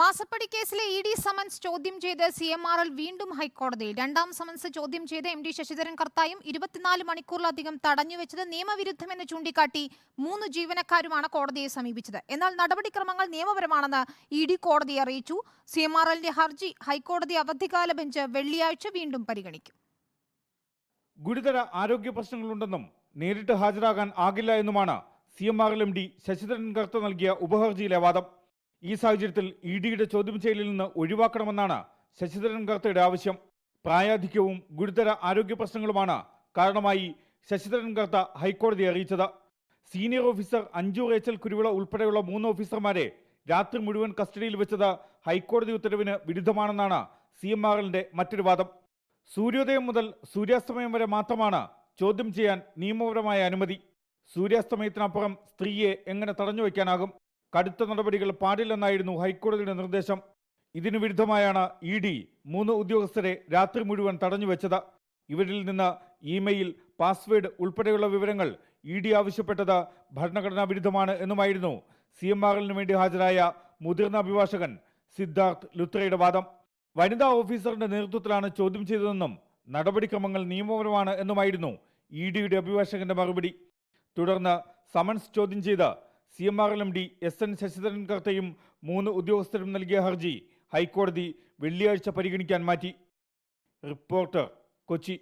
മാസപ്പടി കേസിലെ ED. Summons ചോദ്യം ചെയ്ത് CMRL വീണ്ടും ഹൈക്കോടതിയിൽ. രണ്ടാം സമൻസ് ചോദ്യം ചെയ്ത് MD ശശിധരൻ കർത്തായും 24 മണിക്കൂറിലധികം തടഞ്ഞുവെച്ചത് നിയമവിരുദ്ധമെന്ന് ചൂണ്ടിക്കാട്ടി 3 ജീവനക്കാരുമാണ് കോടതിയെ സമീപിച്ചത്. എന്നാൽ നടപടിക്രമങ്ങൾ നിയമപരമാണെന്ന് ഇ.ഡി. കോടതിയെ അറിയിച്ചു. CMRLന്റെ ഹർജി ഹൈക്കോടതി അവധിക്കാല ബെഞ്ച് വെള്ളിയാഴ്ച വീണ്ടും പരിഗണിക്കും. ഗുരുതര ആരോഗ്യ പ്രശ്നങ്ങളുണ്ടെന്നും നേരിട്ട് ഹാജരാകാൻ ആകില്ല എന്നുമാണ് CMRL MD ശശിധരൻ കർത്ത നൽകിയ ഉപഹർജിയിലെ വാദം. ഈ സാഹചര്യത്തിൽ ഇ.ഡിയുടെ ചോദ്യം ചെയ്യലിൽ നിന്ന് ഒഴിവാക്കണമെന്നാണ് ശശിധരൻ കർത്തയുടെ ആവശ്യം. പ്രായാധിക്യവും ഗുരുതര ആരോഗ്യ പ്രശ്നങ്ങളുമാണ് കാരണമായി ശശിധരൻ കർത്ത ഹൈക്കോടതിയെ അറിയിച്ചത്. Senior officer Anju Rachel Kuruvila ഉൾപ്പെടെയുള്ള 3 ഓഫീസർമാരെ രാത്രി മുഴുവൻ കസ്റ്റഡിയിൽ വെച്ചത് ഹൈക്കോടതി ഉത്തരവിന് വിരുദ്ധമാണെന്നാണ് CMRLന്റെ മറ്റൊരു വാദം. സൂര്യോദയം മുതൽ സൂര്യാസ്തമയം വരെ മാത്രമാണ് ചോദ്യം ചെയ്യാൻ നിയമപരമായ അനുമതി. സൂര്യാസ്തമയത്തിനപ്പുറം സ്ത്രീയെ എങ്ങനെ തടഞ്ഞു വയ്ക്കാനാകും? കടുത്ത നടപടികൾ പാടില്ലെന്നായിരുന്നു ഹൈക്കോടതിയുടെ നിർദ്ദേശം. ഇതിനു വിരുദ്ധമായാണ് ഇ.ഡി. 3 ഉദ്യോഗസ്ഥരെ രാത്രി മുഴുവൻ തടഞ്ഞുവെച്ചത്. ഇവരിൽ നിന്ന് ഇമെയിൽ, പാസ്വേഡ് ഉൾപ്പെടെയുള്ള വിവരങ്ങൾ ഇ.ഡി. ആവശ്യപ്പെട്ടത് ഭരണഘടനാ വിരുദ്ധമാണ് എന്നുമായിരുന്നു CMRLന് വേണ്ടി ഹാജരായ മുതിർന്ന അഭിഭാഷകൻ സിദ്ധാർത്ഥ് ലുത്രയുടെ വാദം. വനിതാ ഓഫീസറിന്റെ നേതൃത്വത്തിലാണ് ചോദ്യം ചെയ്തതെന്നും നടപടിക്രമങ്ങൾ നിയമപരമാണ് എന്നുമായിരുന്നു ഇ.ഡിയുടെ അഭിഭാഷകന്റെ മറുപടി. തുടർന്ന് സമൻസ് ചോദ്യം ചെയ്ത് CMRL MD SN ശശിധരൻ കർത്തയും 3 ഉദ്യോഗസ്ഥരും നൽകിയ ഹർജി ഹൈക്കോടതി വെള്ളിയാഴ്ച പരിഗണിക്കാൻ മാറ്റി. റിപ്പോർട്ടർ, കൊച്ചി.